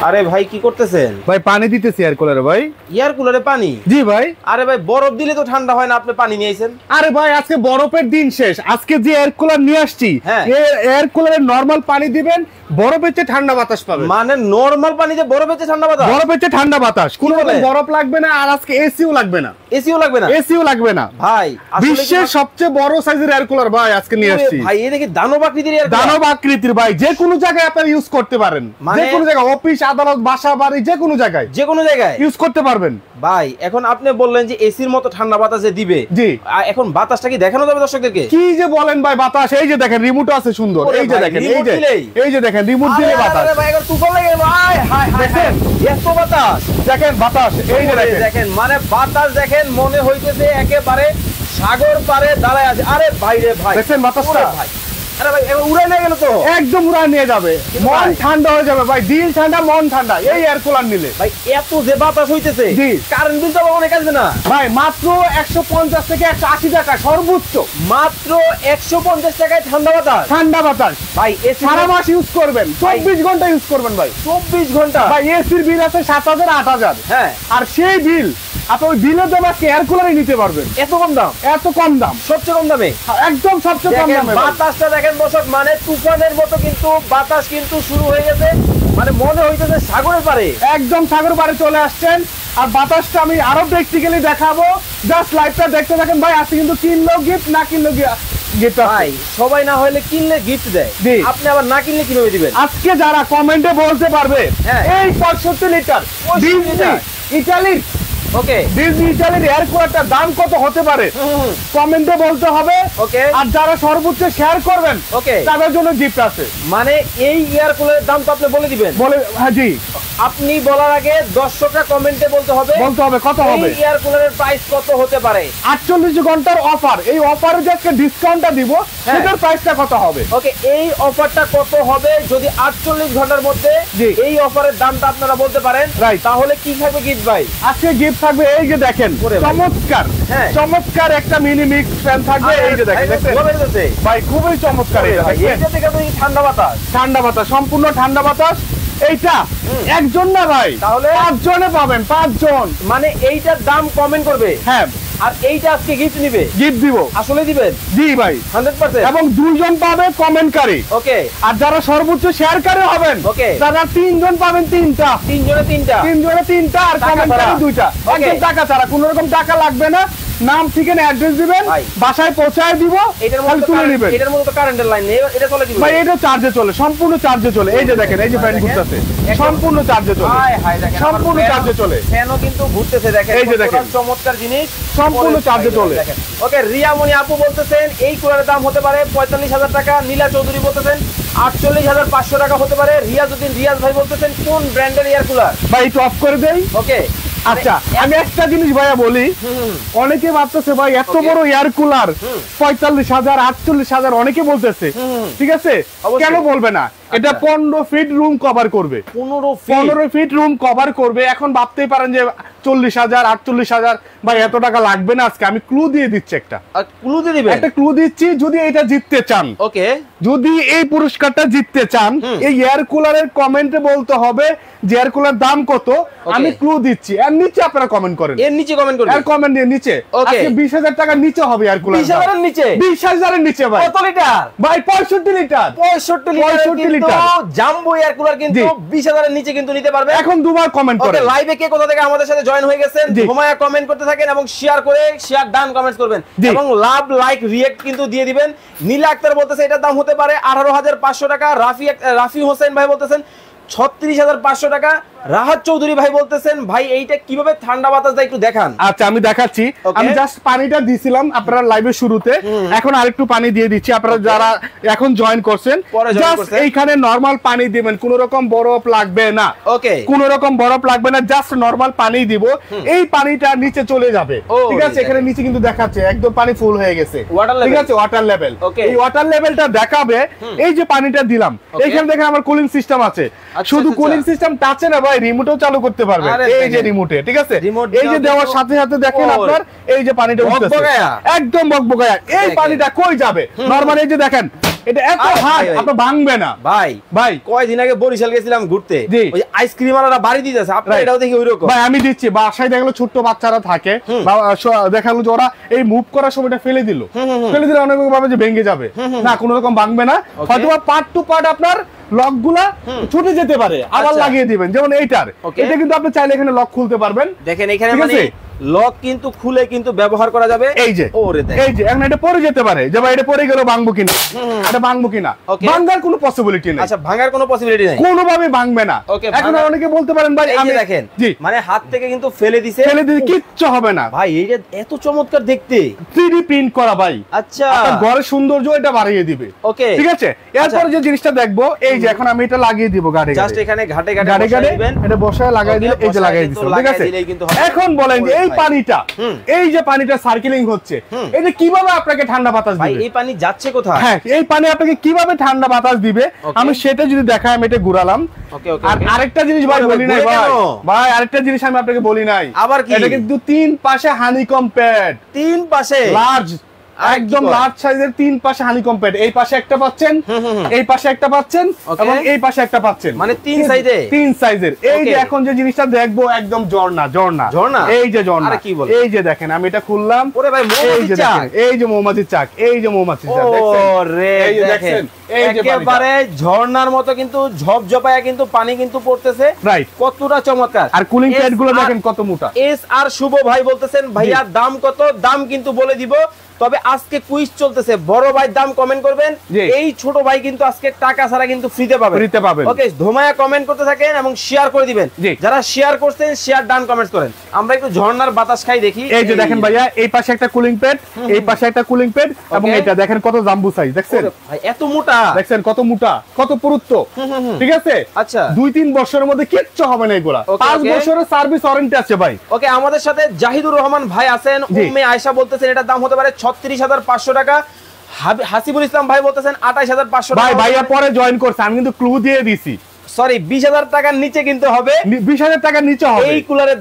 আরে ভাই কি করতেছেন? ভাই পানি দিতেছি এয়ার কুলারে ভাই। এয়ার কুলারে পানি? জি ভাই। আরে ভাই বরফ দিলে তো ঠান্ডা হয় না, আপনি পানি নিয়ে আইছেন? আরে ভাই আজকে বরফের দিন শেষ, আজকে যে এয়ার কুলার নিয়ে আসছি এয়ার কুলারে নরমাল পানি দিবেন, বরফের চেয়ে ঠান্ডা বাতাস পাবেন। মানে নরমাল পানিতে বরফের চেয়ে ঠান্ডা বাতাস? বরফের চেয়ে ঠান্ডা বাতাস, কোনো বরফ লাগবে না, আর আজকে এসিও লাগবে না। এসিও লাগবে না? এসিও লাগবে না ভাই। বিশ্বের সবচেয়ে বড় সাইজের এয়ার কুলার ভাই আজকে নিয়ে আসছি ভাই। এই দেখি দানব আকৃতির এয়ার কুলার। দানব আকৃতির ভাই, যে কোনো জায়গায় আপনি ইউজ করতে পারেন, যে কোনো জায়গায়, অফিস আদালত বাসা বাড়ি যে কোনো জায়গায় ইউজ করতে পারবেন ভাই। এখন আপনি বললেন যে এসির মতো ঠান্ডা বাতাস দিবে। জি। এখন বাতাসটা কি দেখানো যাবে দর্শকদেরকে? কি যে বলেন ভাই, বাতাস এই যে দেখেন, রিমোট আছে সুন্দর, এই যে দেখেন, এই যে দেখেন রিমোট দিলে বাতাস। আরে ভাই এখন তুফান লেগে গেল। আয় হায় হায় দেখেন এত বাতাস, দেখেন বাতাস, এই যে দেখেন মানে বাতাস দেখেন, মনে হইতেছে একেবারে সাগর পারে দাঁড়ায় আছে। আরে ভাই রে ভাই দেখেন বাতাসটা ভাই। আরে ভাই উড়ে নিয়ে গেল তো, একদম উড়ে নিয়ে যাবে, মন ঠান্ডা হয়ে যাবে ভাই, দিল ঠান্ডা মন ঠান্ডা এই এয়ার কুলার নিলে। ভাই এত যে বাতাস হইতেছে, কারেন্ট বিল তো অনেক আসবে না ভাই? মাত্র 150 থেকে 180 টাকা সর্বোচ্চ, মাত্র 150 টাকায় ঠান্ডা বাতাস। ঠান্ডা বাতাস ভাই, এসি সারা মাস ইউজ করবেন, 24 ঘন্টা ইউজ করবেন ভাই, 24 ঘন্টা ভাই। এসির বিল আছে 7000 8000, হ্যাঁ, আর সেই বিল আপনি ওই বিলের দাম আজকে এয়ার কুলারে নিতে পারবেন। এত কম দাম, এত কম দাম, সবচেয়ে কম দামে, একদম সবচেয়ে কম দামে। বাতাসটা দেখেন দর্শক, মানে তুফানের মতো কিন্তু বাতাস কিন্তু শুরু হয়ে গেছে, মানে মনে হইতেছে সাগরের পারে, একদম সাগর পারে চলে আসছেন। আর বাতাসটা আমি আরো প্র্যাকটিক্যালি দেখাবো, জাস্ট লাইভটা দেখতে থাকেন ভাই। আজকে কিন্তু কিনলো গিফট, না কিনলো গিফট ভাই। সবাই না হলে কিনলে গিফট দেয়, আপনি আবার না কিনলে কিভাবে দিবেন? আজকে যারা কমেন্টে বলতে পারবে এই 65 লিটার ইটালির, ওকে, ডিজনি ইটালির এয়ার কুলারটার দাম কত হতে পারে কমেন্টে বলতে হবে। ওকে, আর যারা সর্বোচ্চ শেয়ার করবেন ওকে, তাদের জন্য গিফট আছে। মানে এই এয়ার কুলারের দাম তো আপনি বলে দিবেন? বলে, হ্যাঁ জি। আপনি বলার আগে দর্শকরা কমেন্টে বলতে হবে কত হবে, এই এয়ার কুলারের প্রাইস কত হতে পারে। 48 ঘন্টার অফার, এই অফারে যে আজকে ডিসকাউন্টটা দিব সেটার প্রাইসটা কত হবে? ওকে, এই অফারটা কত হবে যদি 48 ঘন্টার মধ্যে এই অফারের দামটা আপনারা বলতে পারেন, তাহলে কি থাকবে গিফট ভাই? আজকে গিফট থাকবে এই যে দেখেন, চমৎকার চমৎকার একটা মিনি মিক্স ফ্যান থাকবে, এই যে দেখেন ভাই, খুবই চমৎকার। এটা থেকে ঠান্ডা বাতাস, ঠান্ডা বাতাস, সম্পূর্ণ ঠান্ডা বাতাস। এইটা একজন না ভাই, তাহলে 5 জনে পাবেন, 5 জন। মানে এইটার দাম কমেন্ট করবে, হ্যাঁ, আর এইটা আজকে গিফট নিবে, গিফট দিব। আসলে দিবেন? জি ভাই, 100%। এবং 2 জন পাবে কমেন্টকারী, ওকে। আর যারা সর্বোচ্চ শেয়ারকারী হবেন, ওকে, তারা 3 জন পাবেন 3টা, 3 জনে 3টা, 3 জনে 3টা, আর কমেন্টকারী 2টা। একদম টাকা ছাড়া, কোনো রকম টাকা লাগবে না। নাম ঠিকানা অ্যাড্রেস দিবেন, বাসায় পৌঁছায় দিব, এটার মধ্যে তুলে নেবেন। এটার মধ্যে তো কারেন্টের লাইন নেই, এটা চলে কি ভাই? এটা চার্জে চলে, সম্পূর্ণ চার্জে চলে। এই যে দেখেন, এই যে ফ্যান ঘুরতেছে, সম্পূর্ণ চার্জে চলে, সম্পূর্ণ চার্জে চলে। ফ্যানও কিন্তু ঘুরতেছে, দেখেন এই যে দেখেন, চমৎকার জিনিস, সম্পূর্ণ চার্জে চলে। ওকে, রিয়ামণি আপু বলতেছেন এই কুলারের দাম হতে পারে 45,000 টাকা। নীলা চৌধুরী বলতেছেন 48,500 টাকা হতে পারে। রিয়াজউদ্দিন রিয়াজ ভাই বলতেছেন কোন ব্র্যান্ডের এয়ার কুলার? ভাই একটু অফ করে দেই। ওকে, আচ্ছা আমি একটা জিনিস ভাইয়া বলি, অনেকে ভাবতেছে ভাই এত বড় এয়ার কুলার 45,000 48,000, অনেকে বলতেছে, ঠিক আছে, কেন বলবে না? এটা 15 ফিট রুম কভার করবে, 15 ফিট রুম কভার করবে। এখন ভাবতেই পারেন যে 40,000 48,000 ভাই এত টাকা লাগবে না। আজকে আমি ক্লু দিয়ে দিচ্ছি, একটা ক্লু দিয়ে দিবেন? একটা ক্লু দিচ্ছি, যদি এটা জিততে চান, ওকে, যদি এই পুরস্কারটা জিততে চান, এই এয়ার কুলারের কমেন্টে বলতে হবে যে এয়ার কুলার দাম কত। আমি ক্লু দিচ্ছি, এর নিচে আপনারা কমেন্ট করেন, এর নিচে কমেন্ট করুন, এর কমেন্ট দিয়ে নিচে। আজকে 20,000 টাকার নিচে হবে এয়ার কুলার, 20,000 এর নিচে, 20,000 এর নিচে ভাই। কত লিটার ভাই? 65 litre, 65 litre jumbo air cooler কিন্তু 20,000 এর নিচে কিন্তু নিতে পারবে। এখন দুবার কমেন্ট করেন। ওকে, লাইভে কে কোথা থেকে আমাদের সাথে জয়েন হয়ে গেছেন ঘুমায়া কমেন্ট করতে থাকেন, এবং শেয়ার করে শেয়ার ডান কমেন্টস করবেন, এবং লাভ লাইক রিঅ্যাক্ট কিন্তু দিয়ে দিবেন। নীলা আক্তার বলতেছে এটার দাম হতে পারে 18,500 টাকা। রাফি হোসেন ভাই বলতেছেন 36,500 টাকা। রাহাত চৌধুরী ভাই বলতেছেন ভাই এইটা কিভাবে ঠান্ডা বাতাস দেয় একটু দেখান। আচ্ছা আমি দেখাচ্ছি, আমি জাস্ট পানিটা দিছিলাম আপনারা লাইভের শুরুতে, এখন আরেকটু পানি দিয়ে দিচ্ছি। আপনারা যারা এখন জয়েন করছেন, জাস্ট এইখানে নরমাল পানি দিবেন, কোনো রকম বরফ লাগবে না। ওকে, কোনো রকম বরফ লাগবে না, জাস্ট নরমাল পানি দিব। এই পানিটা নিচে চলে যাবে, ঠিক আছে? এখানে নিচে কিন্তু দেখাচ্ছে একদম পানি ফুল হয়ে গেছে, ঠিক আছে, ওয়াটার লেভেল। এই ওয়াটার লেভেলটা দেখাবে। এই যে পানিটা দিলাম, এইখানে দেখেন আমার কুলিং সিস্টেম আছে। শুধু কুলিং সিস্টেম টাচে না ভাই, রিমোটও চালু করতে পারবেন। এই যে রিমোটে, ঠিক আছে, এই যে দেওয়ার সাথে সাথে দেখেন আপনার এই যে পানিটা উঠতেছে, একদম বকবকায়া। এই পানিটা কই যাবে? নরমাল এই যে দেখেন এটা এত হার্ড আপনি ভাঙবে না ভাই কয়দিন আগে বরিশাল গেছিলাম ঘুরতে, ওই আইসক্রিম ওয়ালারা বাড়ি দিতেছে, আপনি এটাও দেখি ওইরকম। ভাই আমি দিচ্ছি, বাসায় দেখলো ছোট্ট বাচ্চারা থাকে, দেখালো যে ওরা এই মুভ করার সময়টা ফেলে দিল অনেক ভাবে যে ভেঙে যাবে না, কোনো রকম ভাঙবে না। হয়তো পার্ট টু পার্ট আপনার লক গুলা ছুটে যেতে পারে, আবার লাগিয়ে দিবেন। যেমন এইটার, এটা কিন্তু আপনি চাইলে এখানে লক খুলতে পারবেন। দেখেন এখানে মানে লক কিন্তু খুলে কিন্তু ব্যবহার করা যাবে। এই যে এখন এটা পড়ে যেতে পারে, যে ভাই এটা পড়ে গেল ভাঙবো কিনা, এটা ভাঙবো কিনা, ভাঙার কোনো পসিবিলিটি নেই। আচ্ছা, ভাঙার কোনো পসিবিলিটি নেই, কোনোভাবে ভাঙবে না। এখন অনেকে বলতে পারেন ভাই আমি দেখেন মানে হাত থেকে কিন্তু ফেলে দিছে, কিচ্ছু হবে না ভাই। এইটা এত চমৎকার দেখতে, 3D প্রিন্ট করা ভাই। আচ্ছা, আপনার ঘরের সৌন্দর্য এটা বাড়িয়ে দিবে। ওকে, ঠিক আছে। এরপর যে জিনিসটা দেখবো, এই যে এখন আমি এটা লাগিয়ে দিব গাড়ি, জাস্ট এখানে ঘাটে দিবেন, এটা বসায় লাগাই দিলে এই যে লাগাই দিছো, ঠিক আছে। এখন বলেন যে এই পানিটা, এই যে পানিটা সার্কেলিং হচ্ছে, এটা কিভাবে আপনাকে ঠান্ডা বাতাস দিবে? ভাই এই পানি যাচ্ছে কোথায়? হ্যাঁ, এই পানি আপনাকে কিভাবে ঠান্ডা বাতাস দিবে আমি সেটা যদি দেখাই, আমি এটা ঘুরালাম। আর আরেকটা জিনিস ভাই বলি নাই ভাই, আরেকটা জিনিস আমি আপনাকে বলি নাই। আবার কি? এটা কিন্তু তিন পাশে হানিকম প্যাড, তিন পাশে লার্জ, একদম লার্জ সাইজের, তিন পাশে হানিকম প্যাড। এই পাশে একটা পাচ্ছেন, এই পাশে একটা পাচ্ছেন, এবং এই পাশে একটা পাচ্ছেন, মানে তিন সাইজের। এই যে এখন যে জিনিসটা দেখবো একদম ঝর্ণা, এই যে ঝর্ণা, এই যে দেখেন আমি এটা খুললাম, ওরে ভাই মৌমাছির চাক, এই যে মৌমাছির চাক, এই যে মৌমাছির চাক, ওরে দেখেন একেবারে ঝর্ণার মতো কিন্তু ঝপঝপায়া কিন্তু পানি কিন্তু পড়তেছে, রাইট, কতটা চমৎকার। আর কুলিং প্যাড গুলো দেখেন কত মোটা। এস আর শুভ ভাই বলতেছেন ভাইয়া দাম কত, দাম কিন্তু বলে দিব, তবে আজকে কুইজ চলতেছে, বড় ভাই দাম কমেন্ট করবেন, এই ছোট ভাই কিন্তু আজকে টাকা ছাড়া কিন্তু ফ্রিতে পাবেন। ওকে, ধোমায়া কমেন্ট করতে থাকেন এবং শেয়ার করে দিবেন, যারা শেয়ার করছেন শেয়ার ডান কমেন্টস করেন। আমরা একটু ঝর্ণার বাতাস খাই দেখি। এই যে দেখেন ভাইয়া, এই পাশে একটা কুলিং প্যাড, এই পাশে একটা কুলিং প্যাড, এবং এটা দেখেন কত জাম্বু সাইজ, দেখছেন ভাই এত মোটা, দেখছেন কত মোটা, কত পুরুত্ব, ঠিক আছে। আচ্ছা, 2-3 বছরের মধ্যে কিচ্ছু হবে না এগুলা, 5 বছরের সার্ভিস ওয়ারেন্টি আছে ভাই। ওকে, আমাদের সাথে জাহিদুর রহমান ভাই আছেন, উম্মে আয়েশা বলতেছেন এটার দাম হতে পারে 36,500 টাকা। হাসিবুল ইসলাম ভাই বলতেছেন 28,500 টাকা। ভাইয়া পরে জয়েন করছে, আমি কিন্তু ক্লু দিয়ে দিছি। সরি, 20,000 টাকার নিচে কিনতে হবে, 20,000 টাকার নিচে হবে এই কুলারের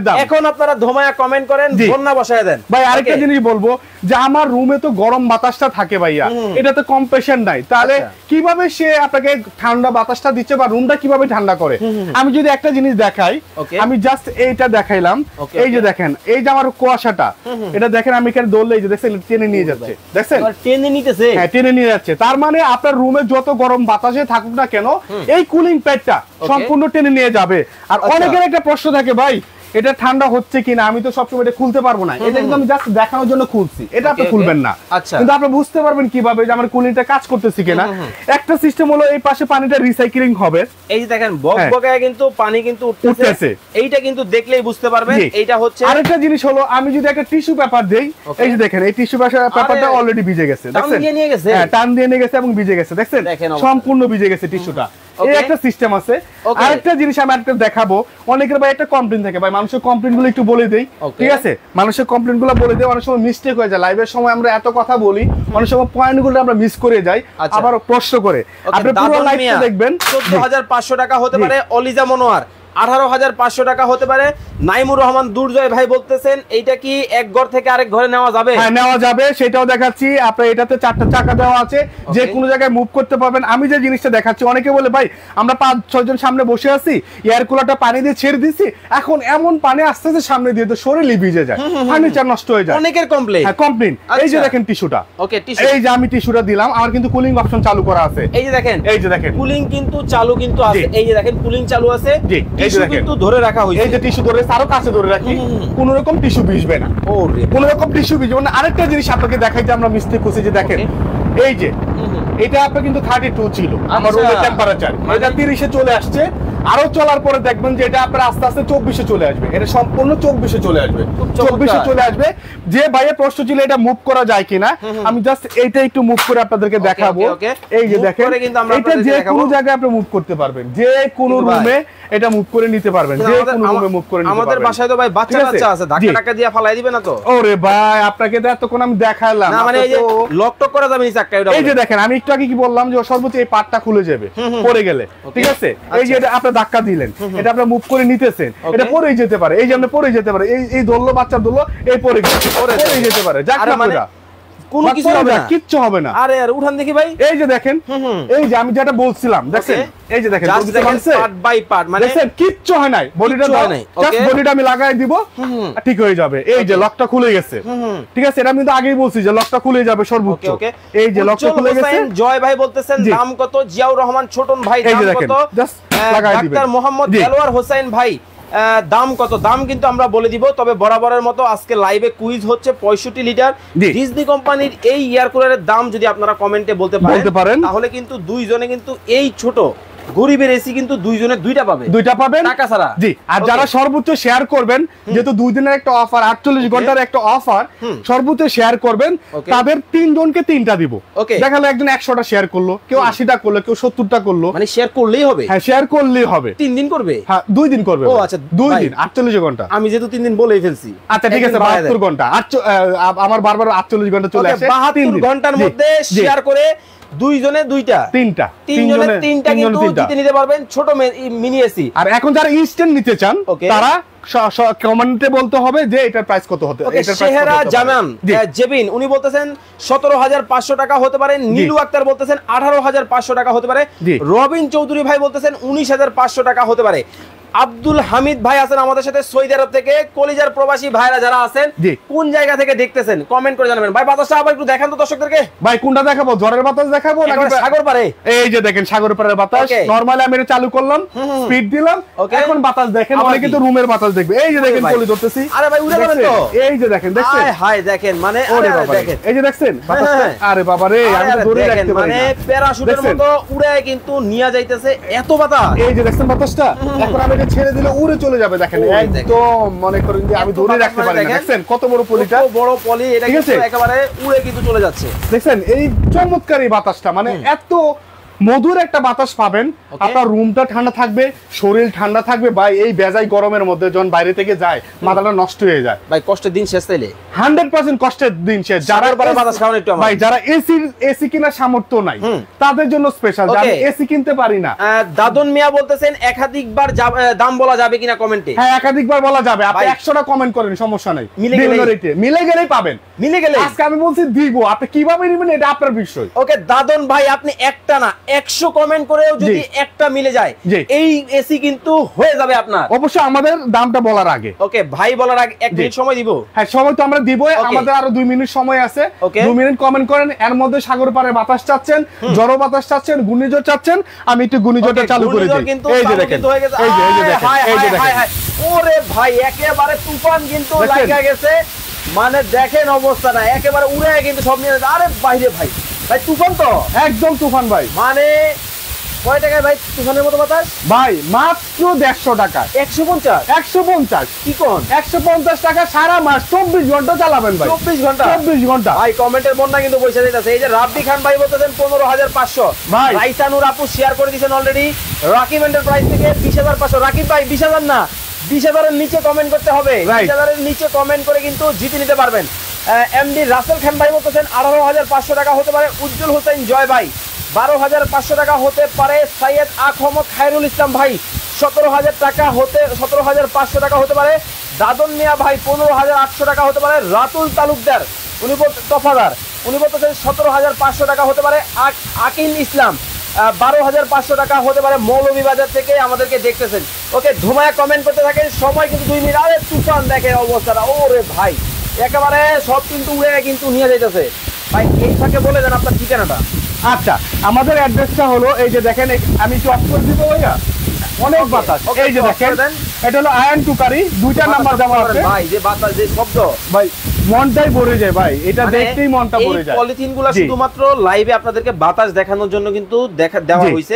দাম। এখন আপনারা ধোমায়া কমেন্ট করেন, বন্যা বসায় দেন। ভাই আরেকটা জিনিস বলবো, যে আমার রুমে তো গরম বাতাসটা থাকে ভাইয়া, এটা তো কম্প্রেশন নাই, তাহলে কিভাবে সে আপনাকে ঠান্ডা বাতাসটা দিচ্ছে বা রুমটা কিভাবে ঠান্ডা করে? আমি যদি একটা জিনিস দেখাই, আমি জাস্ট এইটা দেখাইলাম, এই যে দেখেন, এই যে আমার কুয়াশাটা, এটা দেখেন আমি এখানে দৌড়লে, এই যে দেখছেন টেনে নিয়ে যাচ্ছে, দেখছেন টেনে নিতেছে, হ্যাঁ টেনে নিয়ে যাচ্ছে। তার মানে আপনার রুমে যত গরম বাতাসে থাকুক না কেন, এই কুলিং প্যাডটা সম্পূর্ণ টেনে নিয়ে যাবে। আর অনেকের একটা প্রশ্ন থাকে, ভাই এটা ঠান্ডা হচ্ছে কিনা, আমি তো সবসময় এটা খুলতে পারবো না, এটা কিন্তু আমি জাস্ট দেখানোর জন্য খুলছি, এটা আপনি খুলবেন না। কিন্তু আপনি বুঝতে পারবেন কিভাবে যে আমার কুলিংটা কাজ করতেছে কিনা। একটা সিস্টেম হলো, এই পাশে পানিটা রিসাইক্লিং হবে, এই যে দেখেন বকবকায় কিন্তু পানি কিন্তু উঠতেছে, এইটা কিন্তু দেখলেই বুঝতে পারবেন এইটা হচ্ছে। আরেকটা জিনিস হলো, আমি যদি একটা টিস্যু পেপার দেই, এই যে দেখেন এই টিস্যু পেপারটা অলরেডি ভিজে গেছে, দেখছেন টান দিয়ে নিয়ে গেছে এবং ভিজে গেছে, দেখছেন সম্পূর্ণ ভিজে গেছে টিস্যুটা। এই একটা সিস্টেম আছে। আরেকটা জিনিস আমি একটা দেখাবো, অনেকের ভাই একটা কমপ্লেইন থাকে, ভাই মানুষের কমপ্লেইন গুলো একটু বলে দেই, ঠিক আছে? মানুষের কমপ্লেইন গুলো বলে দেই, অনেক সময় মিস্টেক হয়ে যায়, লাইভের সময় আমরা এত কথা বলি, অনেক সময় পয়েন্ট গুলো আমরা মিস করে যাই, আবার প্রশ্ন করে। আপনি পুরো লাইভটা দেখবেন। 14,500 টাকা হতে পারে অলিজা মনোয়ার, 18,500 টাকা হতে পারে নাইমুর রহমান দুর্জয় ভাই বলতেছেন এইটা কি এক ঘর থেকে আরেক ঘরে নেওয়া যাবে? হ্যাঁ নেওয়া যাবে, সেটাও দেখাচ্ছি। আপনার এটাতে 4টা চাকা দেওয়া আছে, যে কোনো জায়গায় মুভ করতে পারবেন। আমি যে জিনিসটা দেখাচ্ছি, অনেকে বলে ভাই আমরা 5-6 জন সামনে বসে আছি, এয়ার কুলারটা পানি দিয়ে ছেড়ে দিছি, এখন এমন পানি আসতেছে সামনে দিয়ে তো শরীরই ভিজে যায়, ফার্নিচার নষ্ট হয়ে যায়। অনেকের কমপ্লেইন। হ্যাঁ কমপ্লেইন। এই যে দেখেন টিস্যুটা, ওকে টিস্যু, এই যে আমি টিস্যুটা দিলাম, আমার কিন্তু কুলিং অপশন চালু করা আছে। এই যে দেখেন, এই যে দেখেন কুলিং কিন্তু চালু কিন্তু আছে, এই যে দেখেন কুলিং চালু আছে, টিস্যু কিন্তু ধরে রাখা হয়েছে। এই যে টিস্যু ধরে আরো কাছে ধরে রাখি, কোনো রকম টিস্যু ভিজবে না, কোনো রকম টিস্যু ভিজবে না। আরেকটা জিনিস আপনাকে দেখাইতে আমরা মিস্টেক করছি, যে দেখেন এই যে এটা আপনার কিন্তু 32 ছিল আমার রুমের টেম্পারেচার, এটা 30 এ চলে আসছে। আরো চলার পরে দেখবেন যে এটা আপনার আস্তে আস্তে 24 এ চলে আসবে, এটা সম্পূর্ণ 24 এ চলে আসবে, 24 এ চলে আসবে। যে ভাইয়ের প্রশ্ন ছিল এটা মুভ করা যায় কিনা, আমি জাস্ট এইটা একটু মুভ করে আপনাদেরকে দেখাবো। এই যে দেখেন, এটা যে কোনো জায়গায় আপনি মুভ করতে পারবেন, যে কোনো রুমে এটা মুভ করে নিতে পারবেন, যে কোনো রুমে মুভ করে নিতে পারবেন। আমাদের বাসায় তো ভাই বাচ্চা বাচ্চা আছে, ধাক্কা টাকা দিয়ে ফালাই দিবে না তো? ওরে ভাই আপনাকে তো এতক্ষণ আমি দেখাইলাম না, মানে এই যে লক টক করা যাবে না চাকা। এই যে দেখেন, আমি একটু আগে কি বললাম যে সর্বোচ্চ এই পার্টটা খুলে যাবে পড়ে গেলে, ঠিক আছে? এই যে এটা আপনি ধাক্কা দিলেন, এটা আপনি মুভ করে নিতেছেন, এটা পড়েই যেতে পারে, এই যে আপনি পড়ে যেতে পারে, এই দোললো বাচ্চা দোললো, এই পড়ে যেতে পারে, যাক না কোনো কিছু হবে না, কিচ্ছু হবে না। আরে আর উঠান দেখি ভাই, এই যে দেখেন, এই যে আমি যেটা বলছিলাম দেখেন, এই যে দেখেন পার্ট বাই পার্ট, মানে দেখেন কিচ্ছু হয় নাই, বডিটা জাস্ট বডিটা আমি লাগাই দিব ঠিক হয়ে যাবে। এই যে লকটা খুলে গেছে, ঠিক আছে, এটা আমি তো আগেই বলছি যে লকটা খুলে যাবে সর্বোচ্চ। এই যে লকটা খুলে গেছে। জয় ভাই বলতেছেন দাম কত? জিয়াউর রহমান ছোটন ভাই দাম কত? জাস্ট লাগাই দিবেন। ডাক্তার মোহাম্মদ দেলোয়ার হোসেন ভাই দাম কত? দাম কিন্তু আমরা বলে দিব, তবে বরাবরের মতো আজকে লাইভে কুইজ হচ্ছে 65 লিটার ডিজনি কোম্পানির এই এয়ার কুলারের দাম যদি আপনারা কমেন্টে বলতে পারেন তাহলে কিন্তু দুইজনে কিন্তু এই ছোট গরিবের এসি কিন্তু দুইজনে দুইটা পাবেন টাকা ছাড়া। জি, আর যারা সর্বোচ্চ শেয়ার করবেন, যেহেতু 2 দিনের একটা অফার, 48 ঘন্টার একটা অফার, সর্বোচ্চ শেয়ার করবেন তাদের 3 জনকে 3টা দিব। দেখালো একজন 100টা শেয়ার করলো, কেউ 80টা করলো, কেউ 70টা করলো, মানে শেয়ার করলেই হবে। হ্যাঁ, শেয়ার করলেই হবে। 3 দিন করবে? হ্যাঁ, 2 দিন করবে। ও আচ্ছা, 2 দিন 48 ঘন্টা। আমি যেহেতু 3 দিন বলেই ফেলছি, আচ্ছা ঠিক আছে, 72 ঘন্টা। আমার বারবার 48 ঘন্টা চলে আসে। 72 ঘন্টার মধ্যে শেয়ার করে দুইজনে দুইটা, তিনজনে তিনটা কিন্তু জিতে নিতে পারবেন ছোট মিনি এসি। আর এখন যারা ইনস্ট্যান্ট নিতে চান তারা কমেন্টে বলতে হবে যে এটার প্রাইস কত হতে পারে। শেহরা জামান জেবিন উনি বলতেছেন 17,500 টাকা হতে পারে। নীলু আক্তার বলতেছেন 18,500 টাকা হতে পারে। রবিন চৌধুরী ভাই বলতেছেন 19,500 টাকা হতে পারে। আব্দুল হামিদ ভাই আছেন আমাদের সাথে সৌদি আরব থেকে। কলিজার প্রবাসী ভাইরা যারা আছেন কোন জায়গা থেকে দেখতেছেন কমেন্ট করে জানাবেন। ভাই বাতাসটা আবার একটু দেখান তো দর্শকদেরকে। ভাই কোনটা দেখাবো, ঝড়ের বাতাস দেখাবো নাকি সাগর পারে? এই যে দেখেন সাগর পাড়ের বাতাস। নরমালি আমি এটা চালু করলাম, স্পিড দিলাম, এখন বাতাস দেখেন। অনেকে তো রুমের বাতাস দেখবে। এই যে দেখেন কলি ধরতেছি। আরে ভাই উড়ে যাবেন তো। এই যে দেখেন, দেখছেন? হাই দেখেন, মানে আরে দেখেন, এই যে দেখছেন বাতাসটা। আরে বাবা রে, আমি তো দূরে রাখতে পারি না, মানে প্যারাশুটের মতো উড়ে কিন্তু নিয়া যাইতেছে এত বাতাস। এই যে দেখছেন বাতাসটা, এখন আমি এটা ছেড়ে দিলে উড়ে চলে যাবে। দেখেন একদম মনে করেন যে আমি ধরে রাখতে পারি না। দেখছেন কত বড় পলিটা, কত বড় পলি, এটা কিন্তু একেবারে উড়ে কিন্তু চলে যাচ্ছে। দেখছেন এই চমৎকার এই বাতাসটা, মানে এত মধুর একটা বাতাস পাবেন। আপনার রুমটা ঠান্ডা থাকবে, শরীর ঠান্ডা থাকবে। ভাই এই বেজাই গরমের মধ্যে যখন বাইরে থেকে যায় মাথাটা নষ্ট হয়ে যায়। ভাই কষ্টের দিন শেষ, তাইলে 100% কষ্টের দিন শেষ। যারা বাতাস খাওয়ান একটু আমার ভাই, যারা এসি কিনা সামর্থ্য নাই তাদের জন্য স্পেশাল, যারা এসি কিনতে পারি না। দাদন মিয়া বলতেছেন একাধিকবার দাম বলা যাবে কিনা কমেন্টে। হ্যাঁ, একাধিকবার বলা যাবে। আপনি 100টা কমেন্ট করেন, সমস্যা নাই, মিলে গেলেই পাবেন। মিলে গেলে আজকে আমি বলছি দিব, আপনি কিভাবে নেবেন এটা আপনার বিষয়। ওকে দাদন ভাই, আপনি একটা না 100 কমেন্ট করেও যদি একটা মিলে যায় এই এসি কিন্তু হয়ে যাবে আপনার। অবশ্যই আমাদের দামটা বলার আগে, ওকে ভাই বলার আগে 1 মিনিট সময় দিব। হ্যাঁ, সময় তো আমরা দিবই, আমাদের আরো 2 মিনিট সময় আছে। 2 মিনিট কমেন্ট করেন। এর মধ্যে সাগর পাড়ে বাতাস চাচ্ছেন, ঝড়ো বাতাস চাচ্ছেন, ঘূর্ণিঝড় চাচ্ছেন, আমি একটু ঘূর্ণিঝড়টা চালু করে দিই। এই যে দেখেন, এই যে দেখেন, এই যে দেখেন, ওরে ভাই একেবারে তুফান কিন্তু লাগা গেছে। মানে দেখেন অবস্থাটা একেবারে উড়ে কিন্তু সব নিয়ে। আরে বাইরে ভাই, ভাই তুফান তো একদম তুফান ভাই। মানে কয় টাকায় ভাই তুফানের মতো বাতাস? ভাই মাত্র 150 টাকা। 150 কি কোন 150 টাকা সারা মাস 24 ঘন্টা চালাবেন ভাই। 24 ঘন্টা ভাই। কমেন্টের বন্যা কিন্তু পয়সা দিতেছে। এই যে রাব্বি খান ভাই বলতেছেন 15,500। ভাই রাইসানুর আপু শেয়ার করে দিয়েছেন অলরেডি। রাকিব এন্টারপ্রাইজ থেকে 20,500। রাকিব ভাই 20,000 না, 20,000 এর নিচে কমেন্ট করতে হবে। 20,000 এর নিচে কমেন্ট করে কিন্তু জিতে নিতে পারবেন। এমডি রাসেল খান ভাই বলতেছেন 18,500 টাকা হতে পারে। উজ্জ্বল হোসেন জয় ভাই 12,500 টাকা হতে পারে। সৈয়দ আহমদ খায়রুল ইসলাম ভাই 17,000 টাকা হতে 17,500 টাকা হতে পারে। দাদন মিয়া ভাই 15,800 টাকা হতে পারে। রাতুল তালুকদার উনি তফাদার উনি বলতেছেন 17,500 টাকা হতে পারে। আকিল ইসলাম 12,500 টাকা হতে পারে। মৌলভীবাজার থেকে আমাদেরকে দেখতেছেন। ওকে ধুমায়া কমেন্ট করতে থাকেন, সময় কিন্তু 2 মিনিট। আরে তুফান দেখেন অবস্থাটা, ওরে ভাই একেবারে সব কিন্তু উড়ে কিন্তু নিয়ে যাইতেছে। ভাই এই ফাঁকে বলে দেন আপনার ঠিকানাটা। আচ্ছা, আমাদের অ্যাড্রেসটা হলো এই যে দেখেন, আমি একটু অফ করে দিব ভাইয়া, অনেক বাতাস। এই যে দেখেন, এটা হলো আয়ন টুকারি, 2টা নাম্বার দেওয়া আছে। ভাই যে বাতাস, যে শব্দ, ভাই মনটাই ভরে যায় ভাই, এটা দেখতেই মনটা ভরে যায়। এই পলিথিনগুলো শুধুমাত্র লাইভে আপনাদেরকে বাতাস দেখানোর জন্য কিন্তু দেওয়া হইছে।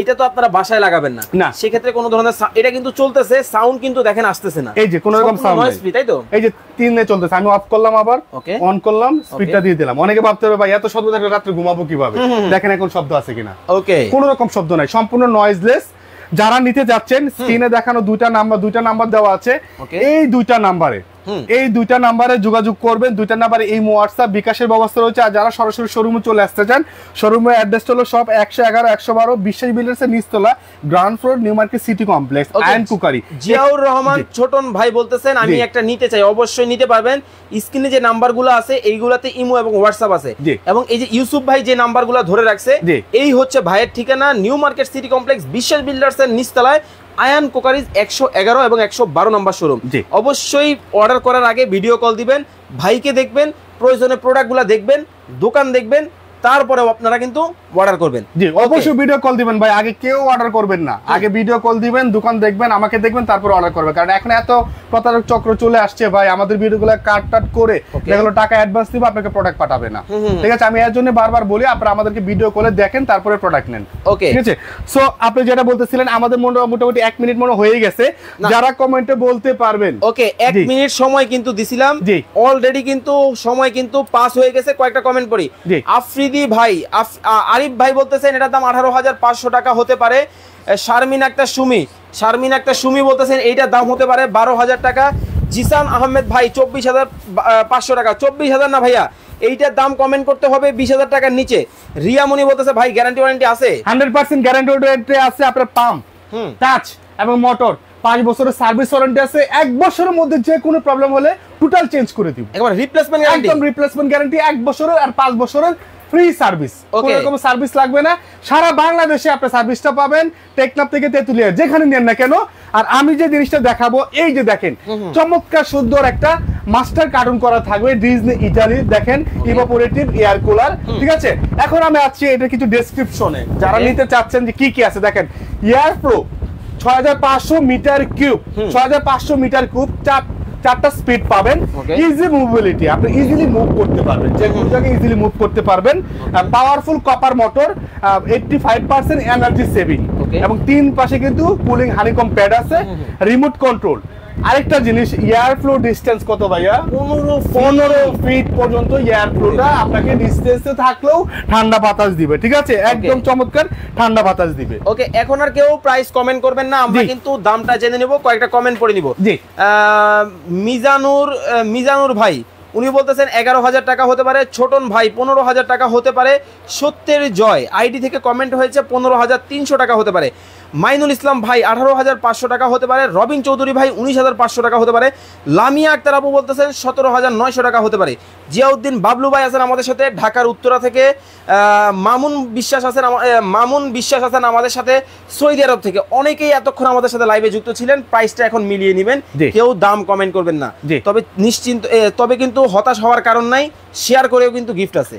এটা তো আপনারা বাসায় লাগাবেন না, সেক্ষেত্রে কোনো ধরনের এটা কিন্তু চলতেছে, সাউন্ড কিন্তু দেখেন আসতেছে না। এই যে কোনো রকম সাউন্ড নাই, তাই তো? এই যে 3 এ চলতেছে, আমি অফ করলাম, আবার অন করলাম, স্পিডটা দিয়ে দিলাম। অনেকে ভাবতে হবে ভাই এত শব্দ থাকলে রাতে ঘুমাবো কিভাবে? দেখেন এখন শব্দ আছে কিনা। ওকে, কোনো রকম শব্দ নাই, সম্পূর্ণ নয়েজলেস। যারা নিতে যাচ্ছেন স্ক্রিনে দেখানো 2টা নাম্বার দেওয়া আছে, এই 2টা নাম্বারে এই দুইটা নাম্বারে যোগাযোগ করবেন। দুইটা নাম্বারে এই হোয়াটসঅ্যাপ বিকাশের ব্যবস্থা রয়েছে। আর যারা সরাসরি শোরুমে চলে আসতে চান, শোরুমের অ্যাড্রেস হলো সব 111 112 বিশ্বাস বিল্ডার্সের নিচতলা, ground floor, New Market City complex, Ayan cookery. Ziaur Rahman Chhoton ভাই বলতেছেন আমি একটা নিতে চাই, অবশ্যই নিতে পারবেন। স্ক্রিনে যে নাম্বারগুলো আছে এইগুলাতে ইমো এবং হোয়াটসঅ্যাপ আছে, এবং এই যে ইউসুফ ভাই যে নাম্বারগুলো ধরে রাখছে এই হচ্ছে ভাইয়ের ঠিকানা, নিউ মার্কেট সিটি কমপ্লেক্স, বিশ্বাস বিল্ডার্সের নিচতলায়, আয়ান কোকারিজ 111 এবং 112 নম্বর শোরুম। অবশ্যই অর্ডার করার আগে ভিডিও কল দিবেন, ভাইকে দেখবেন, প্রয়োজনে প্রোডাক্টগুলো দেখবেন, দোকান দেখবেন, তারপরেও আপনারা কিন্তু অর্ডার করবেন। জি অবশ্যই ভিডিও কল দিবেন ভাই, আগে কেউ অর্ডার করবেন না, আগে ভিডিও কল দিবেন, দোকান দেখবেন, আমাকে দেখবেন, তারপর অর্ডার করবেন। কারণ এখন এত প্রতারক চক্র চলে আসছে ভাই, আমাদের ভিডিওগুলো কাট করে যেগুলো টাকা অ্যাডভান্স দিব আপনাকে প্রোডাক্ট পাঠাবে না, ঠিক আছে? আমি এর জন্য বারবার বলি আপনারা আমাদেরকে ভিডিও কলে দেখেন, তারপরে প্রোডাক্ট নেন, ওকে? ঠিক আছে। সো আপনি যেটা বলতেছিলেন আমাদের মোটামুটি 1 মিনিট মনে হয়ে গেছে, যারা কমেন্টে বলতে পারবেন। ওকে 1 মিনিট সময় কিন্তু দিছিলাম, অলরেডি কিন্তু সময় কিন্তু পাস হয়ে গেছে। কয়েকটা কমেন্ট পড়ি। আফ্রিদি ভাই, আরিফ ভাই বলতেছেন এটার দাম 18,500 টাকা হতে পারে। শারমিন আক্তার সুমি বলতেছেন এইটার দাম হতে পারে 12,000 টাকা। জিসান আহমেদ ভাই 24,500 টাকা। 24,000 না ভাইয়া, এইটার দাম কমেন্ট করতে হবে 20,000 টাকার নিচে। রিয়ামণি বলতেছে ভাই গ্যারান্টি ওয়ারেন্টি আছে? 100% গ্যারান্টি ওয়ারেন্টি আছে। আপনার পাম্প, টাচ এবং মোটর 5 বছরের সার্ভিস ওয়ারেন্টি আছে। 1 বছরের মধ্যে যে কোনো প্রবলেম হলে টোটাল চেঞ্জ করে দিব, একবার রিপ্লেসমেন্ট গ্যারান্টি, একদম রিপ্লেসমেন্ট গ্যারান্টি 1 বছরের আর 5 বছরের ফ্রি সার্ভিস। কোনো রকম সার্ভিস লাগবে না, সারা বাংলাদেশে আপনি সার্ভিসটা পাবেন, টেকনাফ থেকে তেতুলিয়া যেখানে নেন না কেন। আর আমি যে জিনিসটা দেখাবো, এই যে দেখেন চমৎকার সুন্দর একটা মাস্টার কার্টুন করা থাকবে, ডিজনি ইটালি, দেখেন ইভাপোরেটিভ এয়ার কুলার, ঠিক আছে? এখন আমি আছি এটা কিছু ডেসক্রিপশনে, যারা নিতে চাচ্ছেন যে কি কি আছে দেখেন। Air pro 6500 metre cube, 6500 metre cube, 4টা স্পিড পাবেন, ইজি মুভেবিলিটি, আপনি ইজিলি মুভ করতে পারবেন, যে কোনো জায়গায় ইজিলি মুভ করতে পারবেন। Powerful copper motor, 85% energy saving, এবং 3 পাশে কিন্তু কুলিং হানিকম প্যাড আছে, রিমোট কন্ট্রোল। আরেকটা জিনিস, এয়ার ফ্লো ডিসটেন্স কত ভাইয়া? 15 ফিট পর্যন্ত এয়ার ফ্লোটা আপনাকে ডিসটেন্সে থাকলেও ঠান্ডা বাতাস দিবে, ঠিক আছে? একদম চমৎকার ঠান্ডা বাতাস দিবে। ওকে, এখন আর কেউ প্রাইস কমেন্ট করবেন না, আমরা কিন্তু দামটা জেনে নেব, কয়েকটা কমেন্ট পড়ে নিব। জি, মিজানুর ভাই উনি বলতেছেন 11,000 টাকা হতে পারে। ছোটন ভাই 15,000 টাকা হতে পারে। সত্যের জয় আইডি থেকে কমেন্ট হয়েছে 15,300 টাকা হতে পারে। মাইনুল ইসলাম ভাই 18,500 টাকা হতে পারে। রবিন চৌধুরী ভাই 19,500 টাকা হতে পারে। লামিয়া আক্তার আপু বলতেছেন 17,900 টাকা হতে পারে। জিয়াউদ্দিন বাবলু ভাই আছেন আমাদের সাথে ঢাকার উত্তরা থেকে। মামুন বিশ্বাস আছেন আমাদের সাথে সৌদি আরব থেকে। অনেকেই এতক্ষণ আমাদের সাথে লাইভে যুক্ত ছিলেন। প্রাইসটা এখন মিলিয়ে নেবেন, কেউ দাম কমেন্ট করবেন না, তবে কিন্তু হতাশ হওয়ার কারণ নাই, শেয়ার করেও কিন্তু গিফট আছে।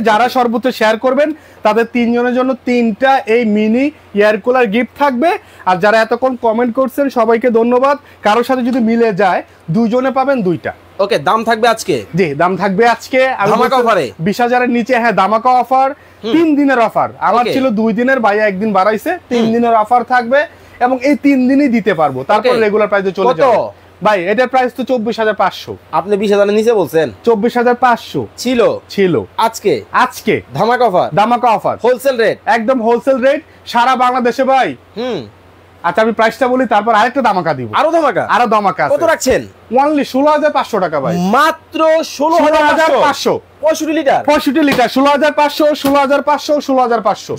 যারা সর্বোচ্চ শেয়ার করবেন তাদের 3 জনের জন্য 3টা এই মিনি এয়ার কুলার গিফট থাকবে। আর যারা এতক্ষণ কমেন্ট করছেন সবাইকে ধন্যবাদ। কারোর সাথে যদি মিলে যায় 2 জনে পাবেন 2টা। ওকে, দাম থাকবে আজকে? জি, দাম থাকবে আজকে ধামাকা অফারে, 20,000-এর নিচে। হ্যাঁ, ধামাকা অফার, 3 দিনের অফার। আমার ছিল 2 দিনের, ভাইয়া 1 দিন বাড়াইছে, 3 দিনের অফার থাকবে, এবং এই 3 দিনই দিতে পারবো, তারপর রেগুলার প্রাইসে চলে যাবে। ভাই এটার প্রাইস তো 24,500। আপনি 20,000 নিচে বলছেন? 24,500 ছিল আজকে ধামাকা অফার হোলসেল রেট, একদম হোলসেল রেট সারা বাংলাদেশে ভাই। আচ্ছা আমি প্রাইসটা বলি, তারপর আরেকটা ধামাকা দিব। আরো ধামাকা কত রাখছেন? অনলি 16,500 টাকা ভাই, মাত্র 16,500। 65 লিটার 16,500, 16,500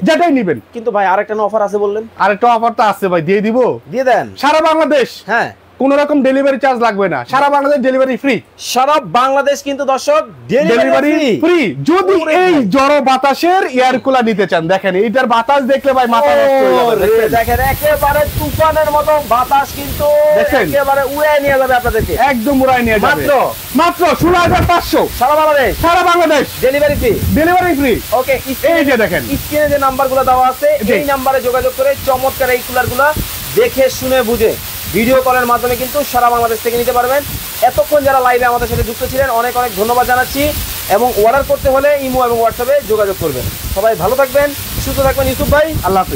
যেটাই নিবেন। কিন্তু ভাই আরেকটা অফার আছে বললেন? আরেকটা অফার তো আছে ভাই, দিয়ে দিব, দিয়ে দেন। সারা বাংলাদেশ, হ্যাঁ, কোন রকম ডেলিভারি চার্জ লাগবে না, সারা বাংলাদেশ ডেলিভারি ফ্রি। সারা বাংলাদেশ কিন্তু দর্শক ডেলিভারি ফ্রি। যদি এই জড়ো বাতাসের এয়ার কুলার নিতে চান, দেখেন এটার বাতাস দেখলে ভাই মাথা নষ্ট হয়ে যাবে। দেখেন একেবারে তুফানের মতো বাতাস, কিন্তু একেবারে উড়ায় নিয়ে যাবে আপনাদেরকে, একদম উড়ায় নিয়ে যাবে। মাত্র 16,500 সারা বাংলাদেশ ডেলিভারি ফ্রি। ওকে, এই যে দেখেন স্ক্রিনে যে নাম্বারগুলো দেওয়া আছে, এই নাম্বারে যোগাযোগ করে চমৎকার এই কুলারগুলো দেখে শুনে বুঝে ভিডিও কলের মাধ্যমে কিন্তু সারা বাংলাদেশ থেকে নিতে পারবেন। এতক্ষণ যারা লাইভে আমাদের সাথে যুক্ত ছিলেন অনেক ধন্যবাদ জানাচ্ছি, এবং অর্ডার করতে হলে ইমো এবং হোয়াটসঅ্যাপে যোগাযোগ করবেন। সবাই ভালো থাকবেন, সুস্থ থাকবেন। ইউসুফ ভাই, আল্লাহ হাফেজ।